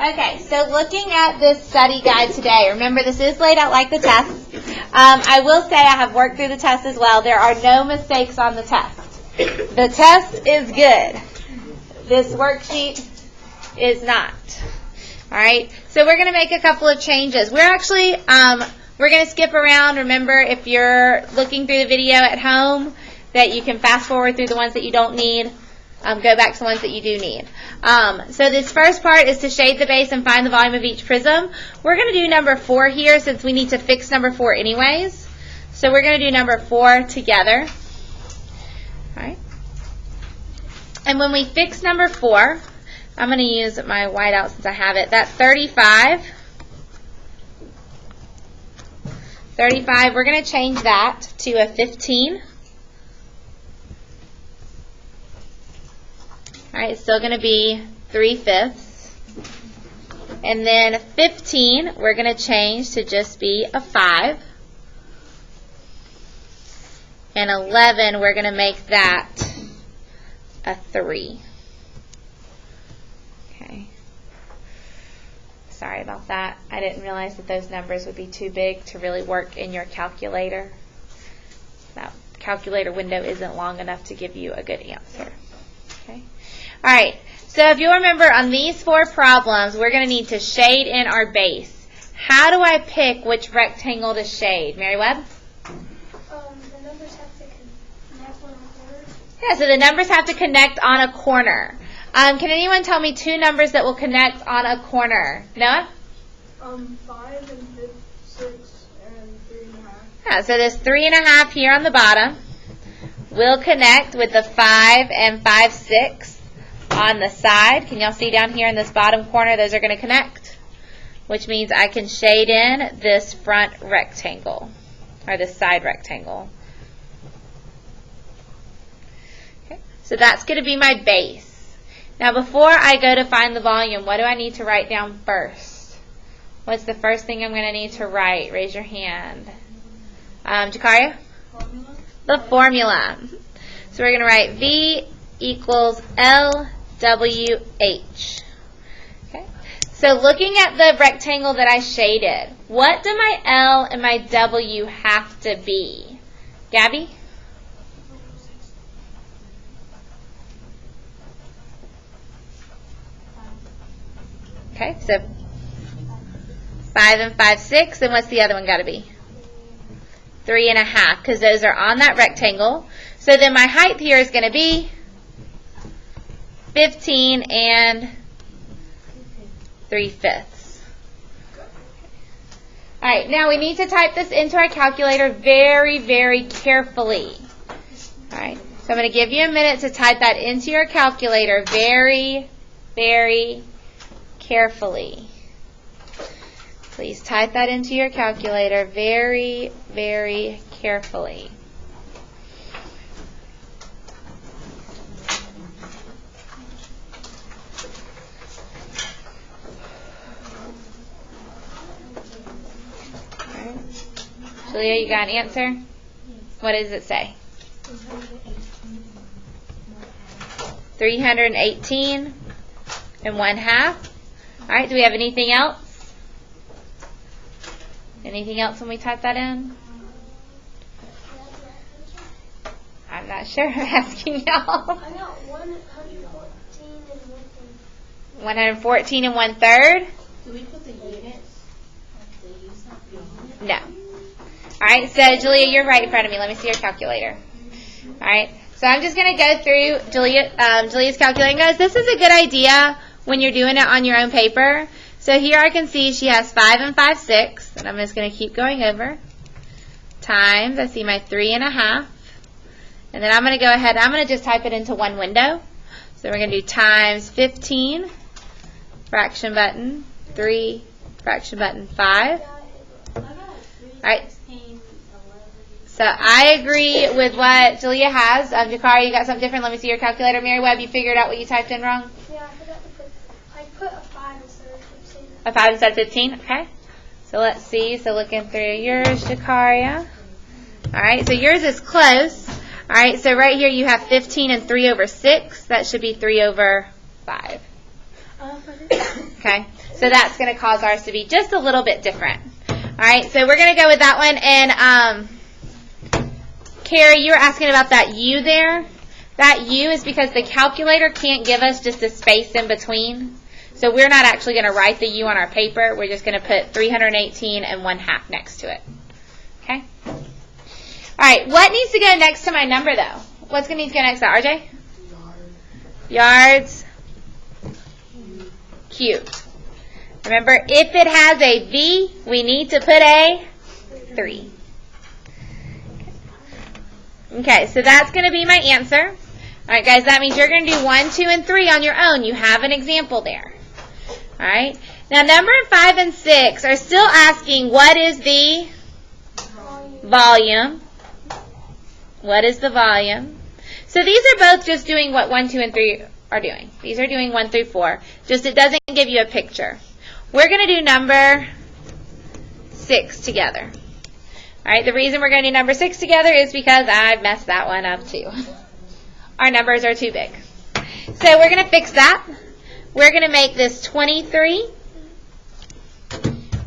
Okay, so looking at this study guide today, remember this is laid out like the test. I will say I have worked through the test as well. There are no mistakes on the test. The test is good. This worksheet is not. All right, so we're going to make a couple of changes. We're actually, we're going to skip around. Remember, if you're looking through the video at home, that you can fast forward through the ones that you don't need. Go back to the ones that you do need. So this first part is to shade the base and find the volume of each prism. We're going to do number 4 here since we need to fix number 4 anyways. So we're going to do number 4 together. All right. And when we fix number 4, I'm going to use my whiteout since I have it. That's 35. 35, we're going to change that to a 15. All right, it's still going to be 3/5. And then 15, we're going to change to just be a 5. And 11, we're going to make that a 3. Okay. Sorry about that. I didn't realize that those numbers would be too big to really work in your calculator. That calculator window isn't long enough to give you a good answer. Okay. All right, so if you remember on these 4 problems, we're going to need to shade in our base. How do I pick which rectangle to shade? Mary Webb? The numbers have to connect on a corner. Yeah, so the numbers have to connect on a corner. Can anyone tell me 2 numbers that will connect on a corner? Noah? 5 and 6 and 3.5. Yeah, so there's 3.5 here on the bottom. We'll connect with the 5 and 5/6 on the side. Can y'all see down here in this bottom corner, those are going to connect, which means I can shade in this front rectangle, or this side rectangle. Okay, so that's going to be my base. Now before I go to find the volume, what do I need to write down first? What's the first thing I'm going to need to write? Raise your hand. Jakaria? Formula? The formula. So we're going to write V equals LWH. Okay. So looking at the rectangle that I shaded, what do my L and my W have to be? Gabby? Okay, so 5 and 5/6, and what's the other one got to be? 3.5, because those are on that rectangle. So then my height here is going to be 15 and 3/5. All right, now we need to type this into our calculator very, very carefully. All right, so I'm going to give you a minute to type that into your calculator very, very carefully. Please type that into your calculator very, very carefully. Okay. Julia, you got an answer? What does it say? 318 and 1/2. All right, do we have anything else? Anything else when we type that in? I'm not sure. I'm asking y'all. I got 114 and 1/3. 114 and 1/3? Do we put the units? No. All right, so Julia, you're right in front of me. Let me see your calculator. All right, so I'm just going to go through Julia's calculator and goes, this is a good idea when you're doing it on your own paper. So here I can see she has 5 and 5/6, and I'm just going to keep going over, times, I see my 3.5, and then I'm going to go ahead, I'm going to just type it into one window. So we're going to do times 15, fraction button, 3, fraction button, 5. All right. So I agree with what Julia has. Jakari, you got something different? Let me see your calculator. Mary Webb, you figured out what you typed in wrong? Yeah, I forgot to put a 5 instead of 15. A 5 instead of 15? Okay. So let's see. So looking through yours, Jakaria. All right, so yours is close. All right, so right here you have 15 and 3/6. That should be 3/5. Okay, so that's going to cause ours to be just a little bit different. All right, so we're going to go with that one. And Carrie, you were asking about that U there. That U is because the calculator can't give us just a space in between. So we're not actually going to write the U on our paper. We're just going to put 318 and 1/2 next to it. Okay? All right, what needs to go next to my number, though? What's going to need to go next to that, RJ? Yards cubed. Remember, if it has a V, we need to put a 3. Okay, so that's going to be my answer. All right, guys, that means you're going to do 1, 2, and 3 on your own. You have an example there. All right. Now, number 5 and 6 are still asking, what is the volume? What is the volume? So these are both just doing what 1, 2, and 3 are doing. These are doing 1 through 4. Just it doesn't give you a picture. We're going to do number 6 together. All right, the reason we're going to do number 6 together is because I've messed that one up too. Our numbers are too big. So we're going to fix that. We're going to make this 23.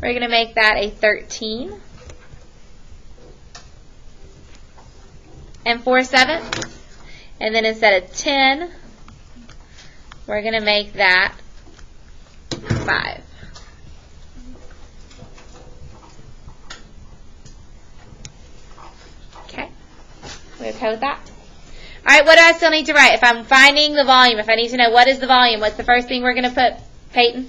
We're going to make that a 13. And 4/7. And then instead of 10, we're going to make that 5. Okay. We okay with that? All right, what do I still need to write? If I'm finding the volume, if I need to know what is the volume, what's the first thing we're going to put, Peyton?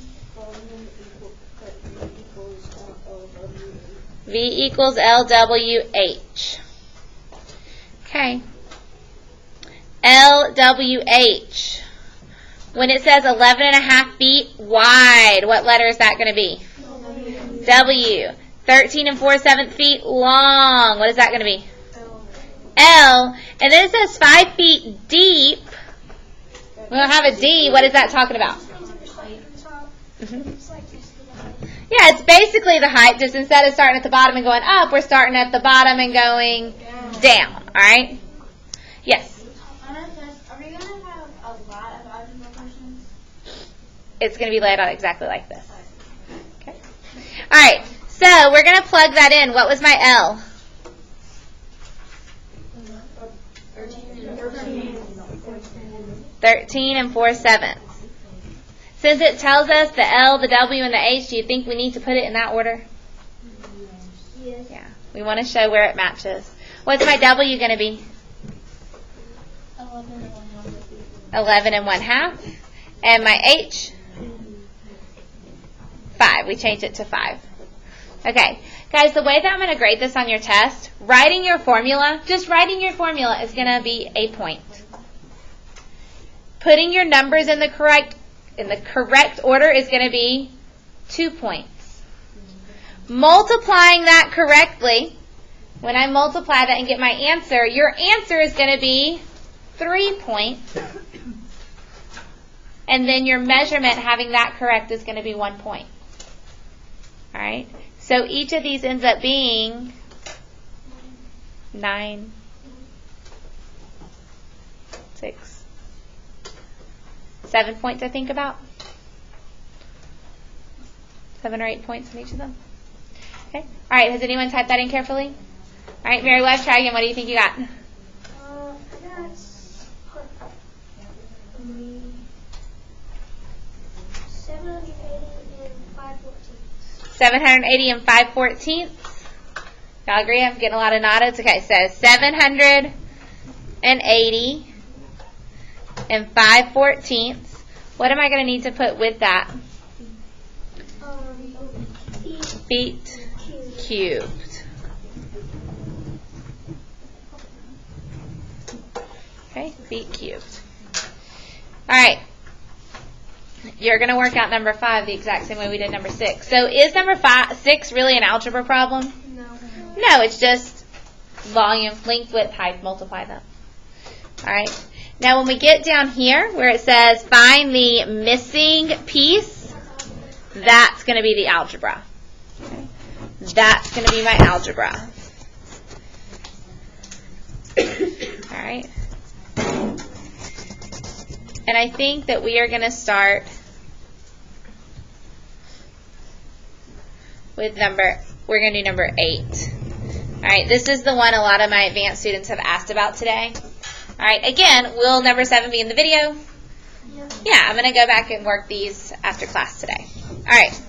V equals LWH. Okay. LWH. When it says 11.5 feet wide, what letter is that going to be? W. 13 and 4/7 feet long. What is that going to be? L. And then it says 5 feet deep. We don't have a D. What is that talking about? Yeah, it's basically the height. Just instead of starting at the bottom and going up, we're starting at the bottom and going down. All right? Yes? On our test, are we going to have a lot of algebra questions? It's going to be laid out exactly like this. Okay. All right. So we're going to plug that in. What was my L? 13 and 4/7. Since it tells us the L, the W, and the H, do you think we need to put it in that order? Yes. Yeah. We want to show where it matches. What's my W going to be? 11 and 1/2. And my H? 5. We changed it to 5. Okay. Guys, the way that I'm going to grade this on your test, writing your formula, just writing your formula is going to be a point. Putting your numbers in the correct order is going to be 2 points. Multiplying that correctly, when I multiply that and get my answer, your answer is going to be 3 points. And then your measurement, having that correct, is going to be 1 point. All right? So each of these ends up being 9, 6, 7 points, I think, about. 7 or 8 points on each of them. Okay. All right. Has anyone typed that in carefully? All right, Mary Webb, try again. What do you think you got? I got 780 and 5/14. Y'all agree? I'm getting a lot of nods. Okay, so 780 and 5/14. What am I going to need to put with that? Feet cubed. Okay, feet cubed. All right. You're going to work out number 5 the exact same way we did number 6. So is number 6 really an algebra problem? No. No, it's just volume, length, width, height, multiply them. All right. Now when we get down here where it says find the missing piece, that's going to be the algebra. Okay. That's going to be my algebra. All right. And I think that we are going to start with we're going to do number 8. All right, this is the one a lot of my advanced students have asked about today. All right, again, will number 7 be in the video? Yeah, I'm going to go back and work these after class today. All right.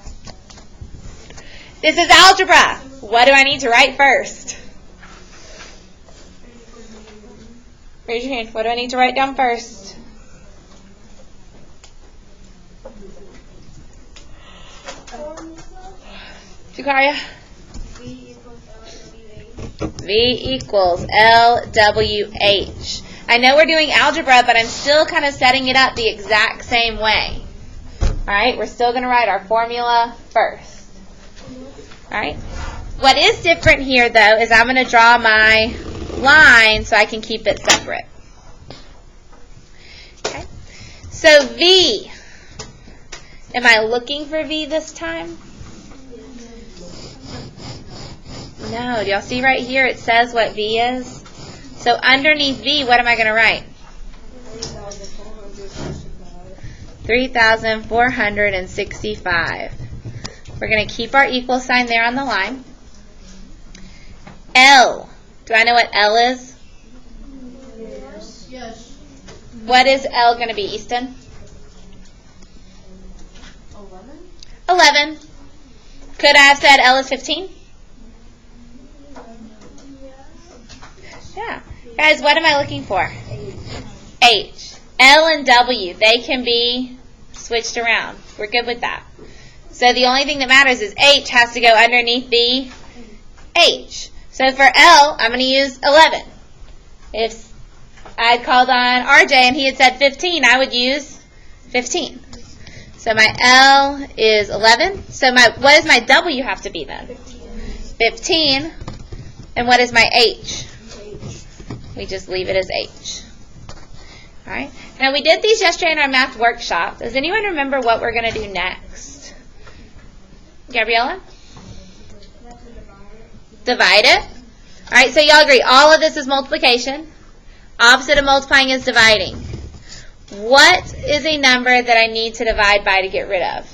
This is algebra. What do I need to write first? Raise your hand. What do I need to write down first? Jukaria? V equals LWH. I know we're doing algebra, but I'm still kind of setting it up the exact same way. All right, we're still going to write our formula first. All right. What is different here, though, is I'm going to draw my line so I can keep it separate. Okay. So V. Am I looking for V this time? No. Do y'all see right here it says what V is? So underneath V, what am I going to write? 3,465. We're going to keep our equal sign there on the line. L. Do I know what L is? Yes. What is L going to be, Easton? 11. Could I have said L is 15? Yeah. Guys, what am I looking for? H. L and W, they can be switched around. We're good with that. So the only thing that matters is H has to go underneath the H. So for L, I'm going to use 11. If I had called on RJ and he had said 15, I would use 15. So my L is 11. So what does my W have to be then? 15. And what is my H? We just leave it as H. All right. Now we did these yesterday in our math workshop. Does anyone remember what we're going to do next? Gabriella? Divide it. All right, so y'all agree. All of this is multiplication. Opposite of multiplying is dividing. What is a number that I need to divide by to get rid of?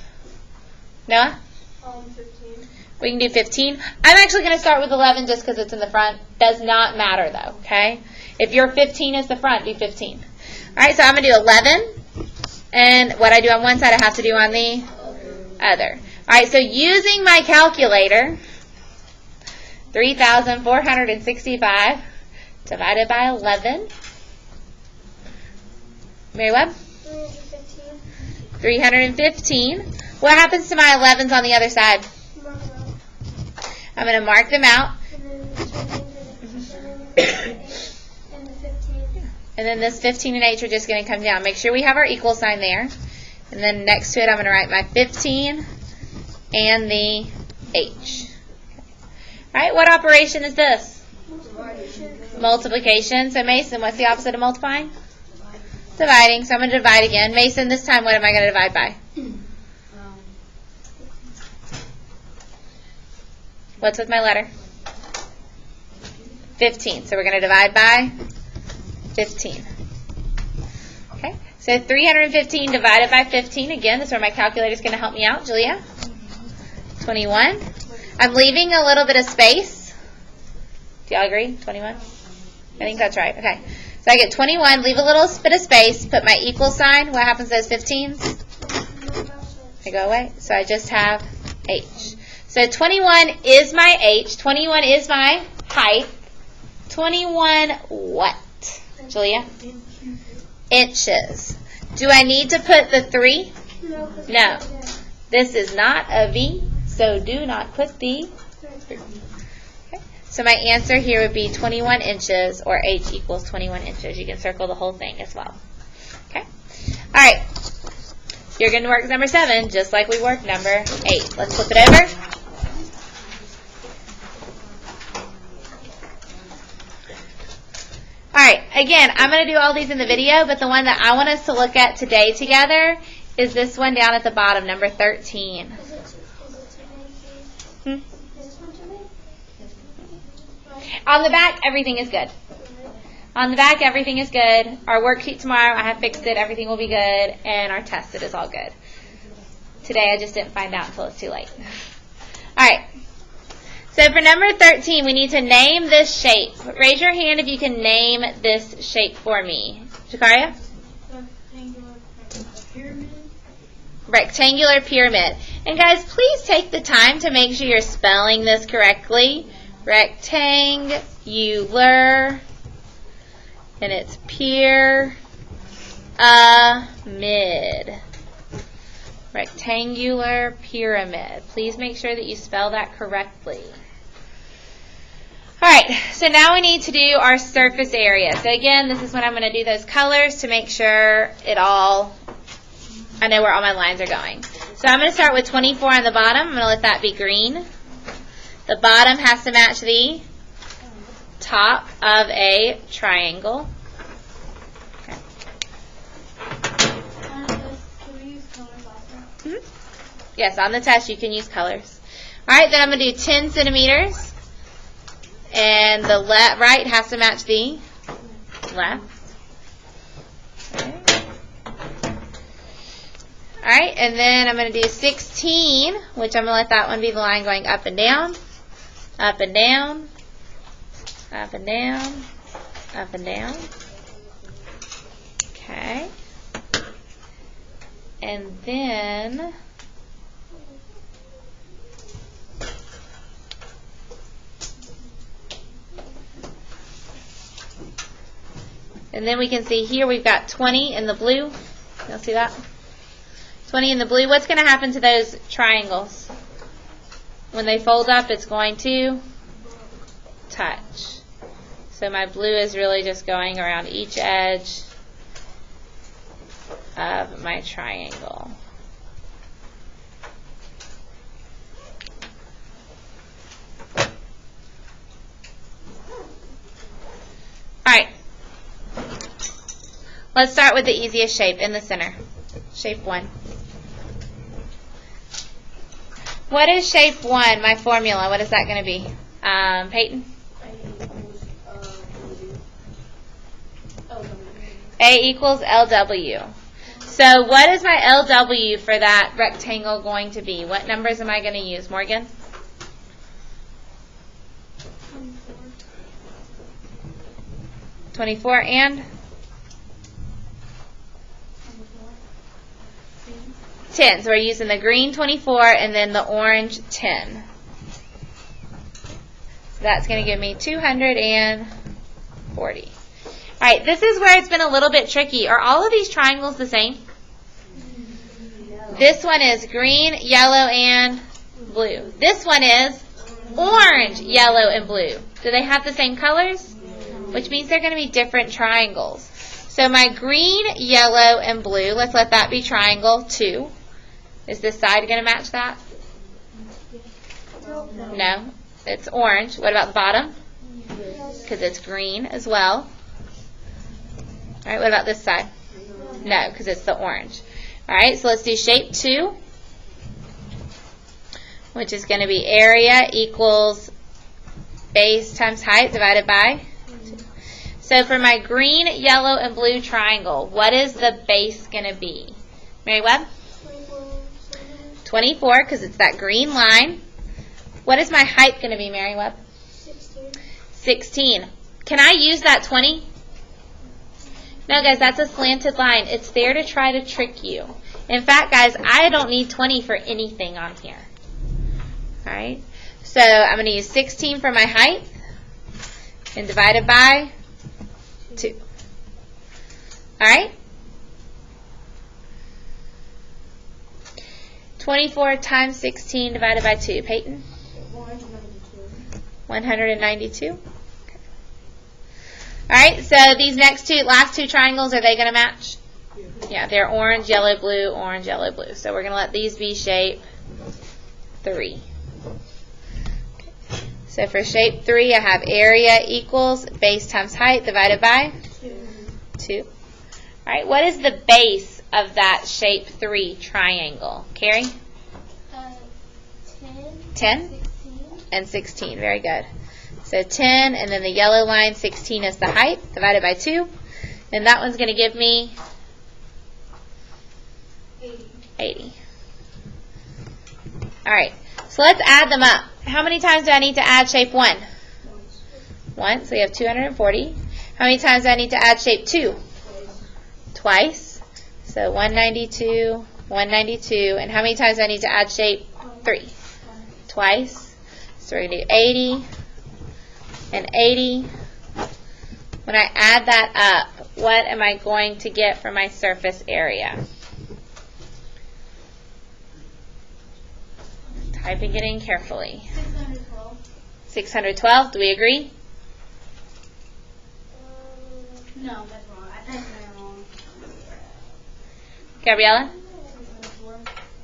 Noah? 15. We can do 15. I'm actually going to start with 11 just because it's in the front. Does not matter, though, okay? If your 15 is the front, do 15. All right, so I'm going to do 11. And what I do on one side, I have to do on the other. All right, so using my calculator, 3,465 divided by 11. Mary Webb? 315. What happens to my 11s on the other side? I'm going to mark them out. And then this 15 and H are just going to come down. Make sure we have our equal sign there. And then next to it, I'm going to write my 15 and the H. All right, what operation is this? Multiplication. So Mason, what's the opposite of multiplying? Dividing. So I'm going to divide again. Mason, this time what am I going to divide by? What's with my letter? 15. So we're going to divide by 15. Okay. So 315 divided by 15. Again, this is where my calculator is going to help me out. Julia? 21. I'm leaving a little bit of space. Do y'all agree? 21? I think that's right. Okay. So I get 21, leave a little bit of space, put my equal sign. What happens to those 15s? They go away. So I just have H. So 21 is my H. 21 is my height. 21 what? Julia? Inches. Do I need to put the 3? No. This is not a V, so do not put the 3. Okay. So my answer here would be 21 inches, or H equals 21 inches. You can circle the whole thing as well. Okay. All right. You're going to work number 7 just like we worked number 8. Let's flip it over. All right, again, I'm going to do all these in the video, but the one that I want us to look at today together is this one down at the bottom, number 13. On the back, everything is good. On the back, everything is good. Our worksheet tomorrow, I have fixed it. Everything will be good. And our test, it is all good. Today, I just didn't find out until it's too late. All Alright. So for number 13, we need to name this shape. Raise your hand if you can name this shape for me. Jakaria? Rectangular pyramid. Rectangular pyramid. And guys, please take the time to make sure you're spelling this correctly. Rectangular. And it's pyramid. Rectangular pyramid. Please make sure that you spell that correctly. Alright, so now we need to do our surface area. So again, this is when I'm going to do those colors to make sure I know where all my lines are going. So I'm going to start with 24 on the bottom. I'm going to let that be green. The bottom has to match the top of a triangle. Okay. Can we use colors also? Yes, on the test you can use colors. Alright, then I'm going to do 10 centimeters. And the right has to match the left. Okay. Alright, and then I'm going to do 16, which I'm going to let that one be the line going up and down, up and down, up and down, up and down. Okay. And then we can see here we've got 20 in the blue. You'll see that? 20 in the blue. What's going to happen to those triangles? When they fold up, it's going to touch. So my blue is really just going around each edge of my triangle. Alright. Let's start with the easiest shape in the center. Shape 1. What is shape 1, my formula? What is that going to be? Peyton? A equals LW. So what is my LW for that rectangle going to be? What numbers am I going to use? Morgan? 24 and? 10. So we're using the green 24 and then the orange 10. So that's going to give me 240. Alright, this is where it's been a little bit tricky. Are all of these triangles the same? No. This one is green, yellow, and blue. This one is orange, yellow, and blue. Do they have the same colors? Which means they're going to be different triangles. So my green, yellow, and blue, let's let that be triangle 2. Is this side going to match that? No. It's orange. What about the bottom? Because it's green as well. All right, what about this side? No, because it's the orange. All right, so let's do shape 2, which is going to be area equals base times height divided by 2. So for my green, yellow, and blue triangle, what is the base going to be? Mary Webb? 24, because it's that green line. What is my height going to be, Mary Webb? 16. Can I use that 20? No, guys, that's a slanted line. It's there to try to trick you. In fact, guys, I don't need 20 for anything on here. All right? So I'm going to use 16 for my height and divide it by 2. All right? 24 times 16 divided by 2. Peyton? 192. All right, so these last two triangles, are they going to match? Yeah, they're orange, yellow, blue, orange, yellow, blue. So we're going to let these be shape 3. So for shape 3, I have area equals base times height divided by 2. All right, what is the base of that shape 3 triangle? Carrie? 10? 16. And 16. Very good. So 10, and then the yellow line, 16 is the height, divided by 2. And that one's going to give me 80. All right. So let's add them up. How many times do I need to add shape 1? Once. So we have 240. How many times do I need to add shape 2? Twice. So 192, 192. And how many times do I need to add shape 3? Twice. So we're going to do 80 and 80. When I add that up, what am I going to get for my surface area? Typing it in carefully. 612. 612, do we agree? No, that's wrong. I typed it wrong. Gabriella?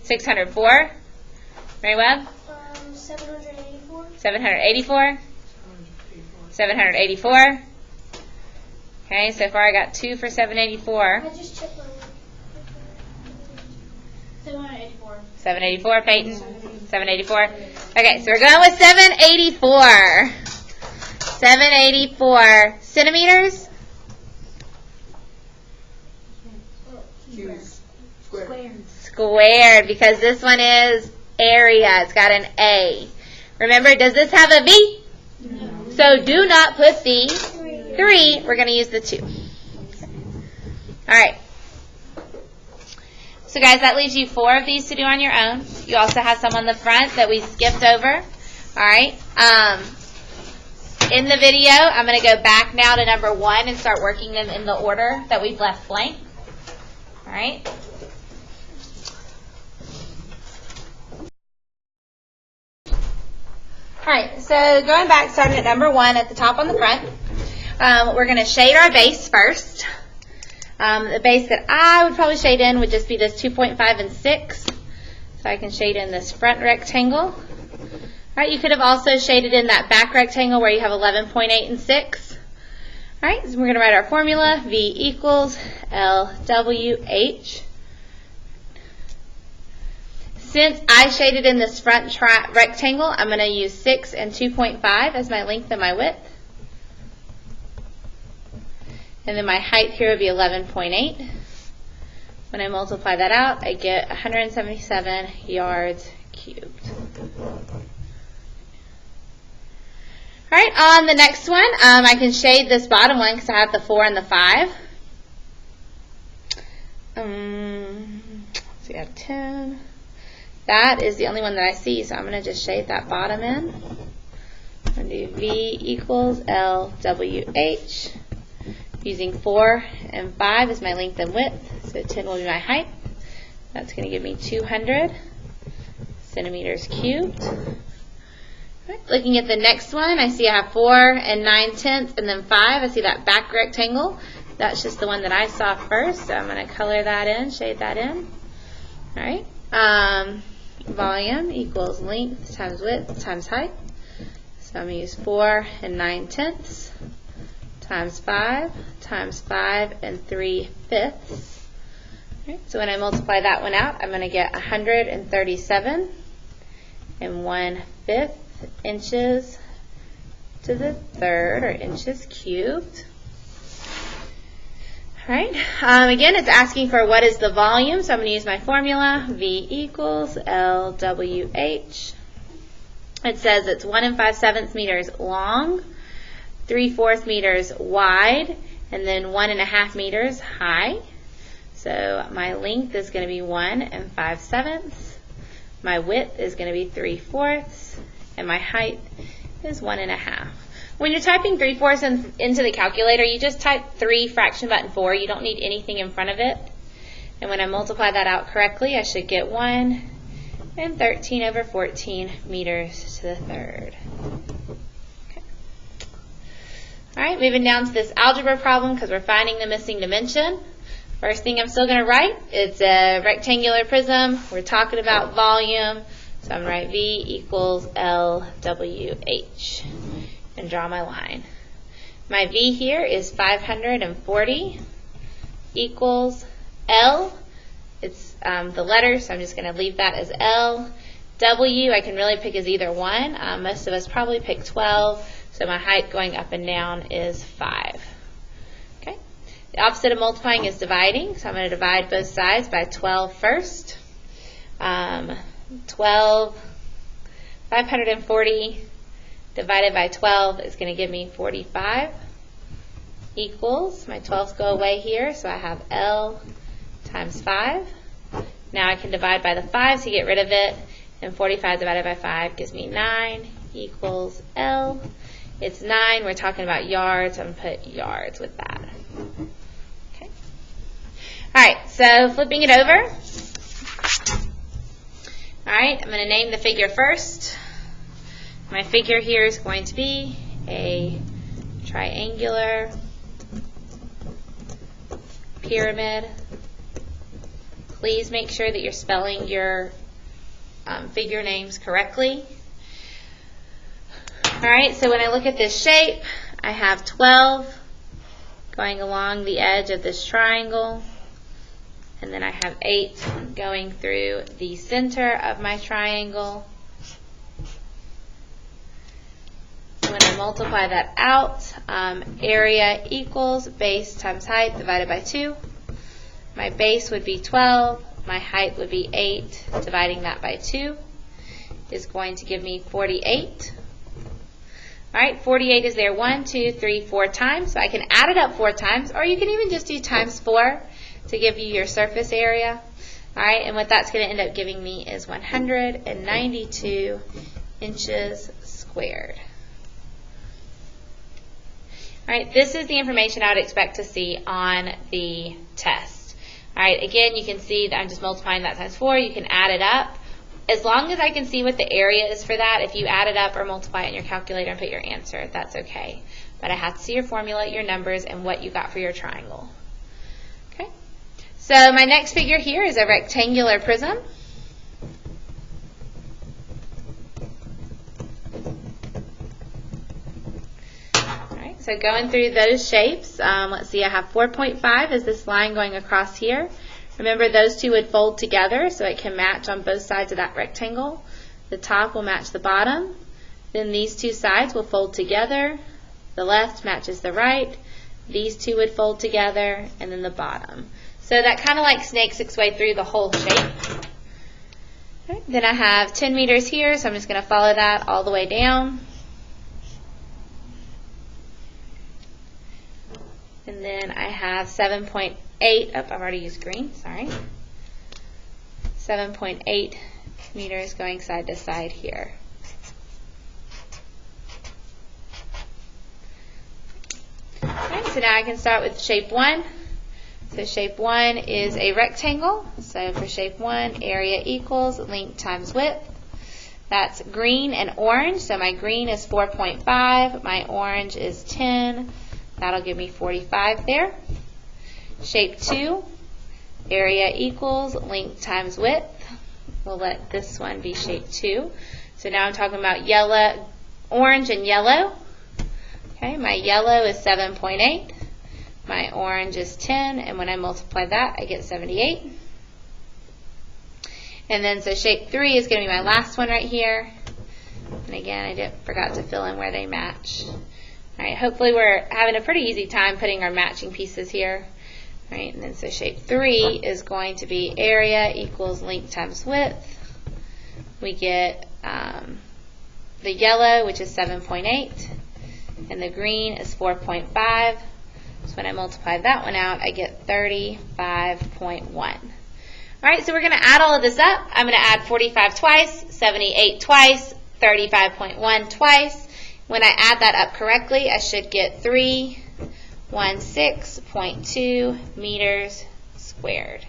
604. 604. Mary Webb? 784. 784. 784. Okay, so far I got 2 for 784. I just checked my 784. 784, Peyton? 784. Okay, so we're going with 784. 784 centimeters? Squared, because this one is area. It's got an A. Remember, does this have a V? No. So do not put the 3. We're going to use the 2. All right. So guys, that leaves you 4 of these to do on your own. You also have some on the front that we skipped over. All right. In the video, I'm going to go back now to number 1 and start working them in the order that we've left blank. All right. All right, so going back, starting at number 1 at the top on the front, we're going to shade our base first. The base that I would probably shade in would just be this 2.5 and 6. So I can shade in this front rectangle. All right, you could have also shaded in that back rectangle where you have 11.8 and 6. All right, so we're going to write our formula. V equals LWH. Since I shaded in this front rectangle, I'm going to use 6 and 2.5 as my length and my width. And then my height here would be 11.8. When I multiply that out, I get 177 yards cubed. All right, on the next one, I can shade this bottom one because I have the 4 and the 5. So we have 10. That is the only one that I see, so I'm going to just shade that bottom in. I'm going to do V equals LWH. Using 4 and 5 as my length and width, so 10 will be my height. That's going to give me 200 centimeters cubed. Right. Looking at the next one, I see I have 4 and 9/10 and then 5. I see that back rectangle. That's just the one that I saw first, so I'm going to color that in, shade that in. All right. Volume equals length times width times height. So I'm going to use 4 and 9/10 times 5 and 3/5. Right, so when I multiply that one out, I'm going to get 137 and 1/5 inches to the third, or inches cubed. All right. Again, it's asking for what is the volume, so I'm going to use my formula. V equals LWH. It says it's 1 5/7 meters long, 3/4 meters wide, and then 1.5 meters high. So my length is going to be 1 5/7. My width is going to be 3/4, and my height is 1.5. When you're typing 3/4 into the calculator, you just type 3 fraction button 4. You don't need anything in front of it. And when I multiply that out correctly, I should get 1 and 13/14 meters to the third. Okay. All right, moving down to this algebra problem because we're finding the missing dimension. First thing I'm still going to write, it's a rectangular prism. We're talking about volume. So I'm going to write V equals LWH and draw my line. My V here is 540 equals L. It's the letter, so I'm just going to leave that as L. W, I can really pick as either one. Most of us probably pick 12, so my height going up and down is 5. Okay. The opposite of multiplying is dividing, so I'm going to divide both sides by 12 first. 12 540 divided by 12 is going to give me 45 equals, my 12s go away here, so I have L times 5. Now I can divide by the 5 to get rid of it, and 45 divided by 5 gives me 9 equals L. It's 9. We're talking about yards. I'm going to put yards with that. Okay. All right, so flipping it over. All right, I'm going to name the figure first. My figure here is going to be a triangular pyramid. Please make sure that you're spelling your figure names correctly. Alright, so when I look at this shape, I have 12 going along the edge of this triangle, and then I have 8 going through the center of my triangle. When I multiply that out, area equals base times height divided by 2. My base would be 12, my height would be 8, dividing that by 2 is going to give me 48. Alright, 48 is there 1, 2, 3, 4 times, so I can add it up 4 times, or you can even just do times 4 to give you your surface area. Alright, and what that's going to end up giving me is 192 inches squared. Alright, this is the information I would expect to see on the test. Alright, again, you can see that I'm just multiplying that times 4. You can add it up. As long as I can see what the area is for that, if you add it up or multiply it in your calculator and put your answer, that's okay. But I have to see your formula, your numbers, and what you got for your triangle. Okay. So my next figure here is a rectangular prism. Alright, so going through those shapes, let's see, I have 4.5 is this line going across here. Remember, those two would fold together so it can match on both sides of that rectangle. The top will match the bottom. Then these two sides will fold together. The left matches the right. These two would fold together, and then the bottom. So that kind of like snakes its way through the whole shape. Okay. Then I have 10 meters here, so I'm just going to follow that all the way down. And then I have 7.8, I've already used green, sorry. 7.8 meters going side to side here. Okay, so now I can start with shape 1. So shape 1 is a rectangle. So for shape 1, area equals length times width. That's green and orange. So my green is 4.5, my orange is 10. That'll give me 45 there. Shape 2, area equals length times width. We'll let this one be shape 2. So now I'm talking about yellow, orange and yellow. Okay, my yellow is 7.8. My orange is 10, and when I multiply that, I get 78. And then so shape 3 is going to be my last one right here. And again, I forgot to fill in where they match. All right, hopefully we're having a pretty easy time putting our matching pieces here. All right, and then so shape 3 is going to be area equals length times width. We get the yellow, which is 7.8, and the green is 4.5. So when I multiply that one out, I get 35.1. All right, so we're going to add all of this up. I'm going to add 45 twice, 78 twice, 35.1 twice. When I add that up correctly, I should get 316.2 meters squared.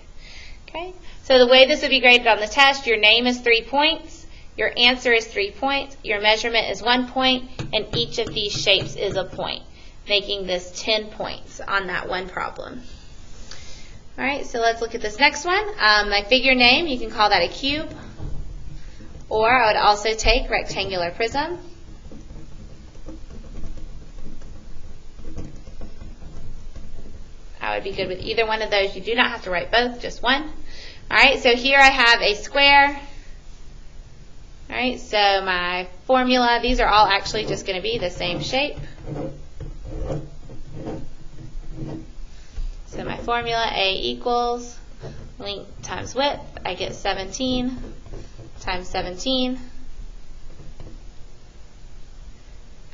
Okay, so the way this would be graded on the test, your name is 3 points, your answer is 3 points, your measurement is 1 point, and each of these shapes is a point, making this 10 points on that one problem. All right, so let's look at this next one. My figure name, you can call that a cube, or I would also take rectangular prism. I would be good with either one of those. You do not have to write both, just one. All right, so here I have a square. All right, so my formula, these are all actually just going to be the same shape. So my formula, A equals length times width. I get 17 times 17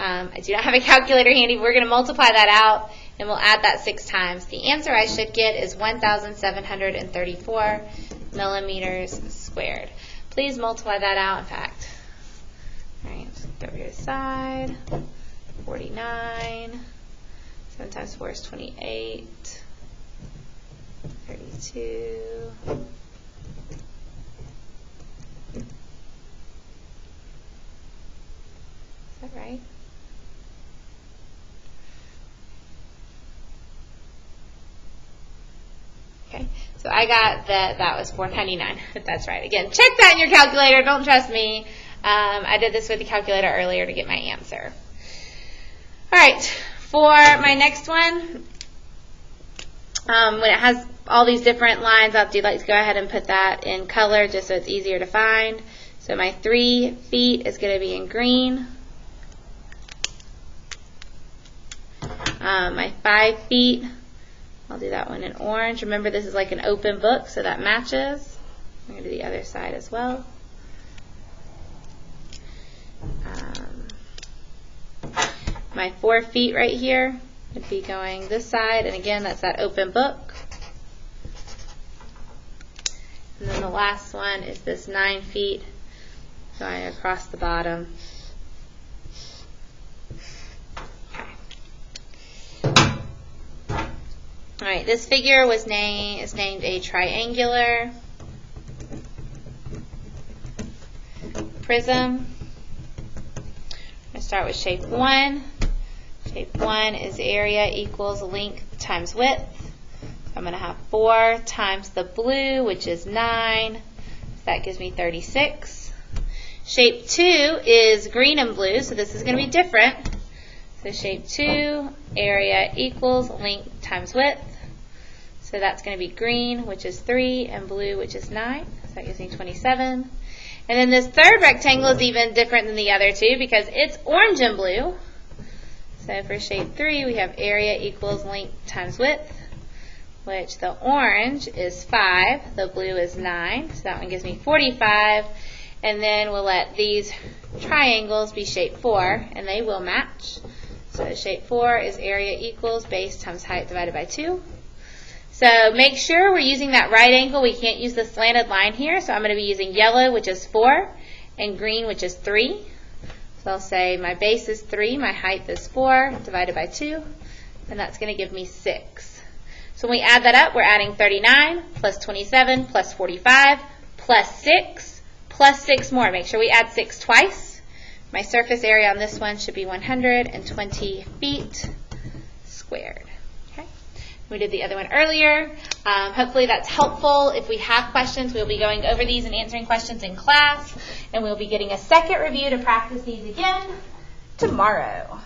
I do not have a calculator handy. We're going to multiply that out, and we'll add that 6 times. The answer I should get is 1,734 millimeters squared. Please multiply that out, in fact. All right, let's go over to the side. 49. 7 times 4 is 28. 32. Is that right? Okay, so I got that was 499, if that's right. Again, check that in your calculator. Don't trust me. I did this with the calculator earlier to get my answer. All right, for my next one, when it has all these different lines, I'd like to go ahead and put that in color just so it's easier to find. So my 3 feet is going to be in green. My 5 feet, I'll do that one in orange. Remember, this is like an open book, so that matches. I'm going to do the other side as well. My 4 feet right here would be going this side, and again, that's that open book. And then the last one is this 9 feet going across the bottom. All right, this figure is named a triangular prism. I'm going to start with shape 1. Shape 1 is area equals length times width. So I'm going to have 4 times the blue, which is 9. So that gives me 36. Shape 2 is green and blue, so this is going to be different. So shape 2, area equals length times width. So that's going to be green, which is 3, and blue, which is 9. So that gives me 27. And then this third rectangle is even different than the other two because it's orange and blue. So for shape 3, we have area equals length times width, which the orange is 5, the blue is 9. So that one gives me 45. And then we'll let these triangles be shape 4, and they will match. So shape 4 is area equals base times height divided by 2. So make sure we're using that right angle. We can't use the slanted line here, so I'm going to be using yellow, which is 4, and green, which is 3. So I'll say my base is 3, my height is 4, divided by 2, and that's going to give me 6. So when we add that up, we're adding 39 plus 27 plus 45 plus 6 plus 6 more. Make sure we add 6 twice. My surface area on this one should be 120 feet squared. Okay. We did the other one earlier. Hopefully that's helpful. If we have questions, we'll be going over these and answering questions in class, and we'll be getting a second review to practice these again tomorrow.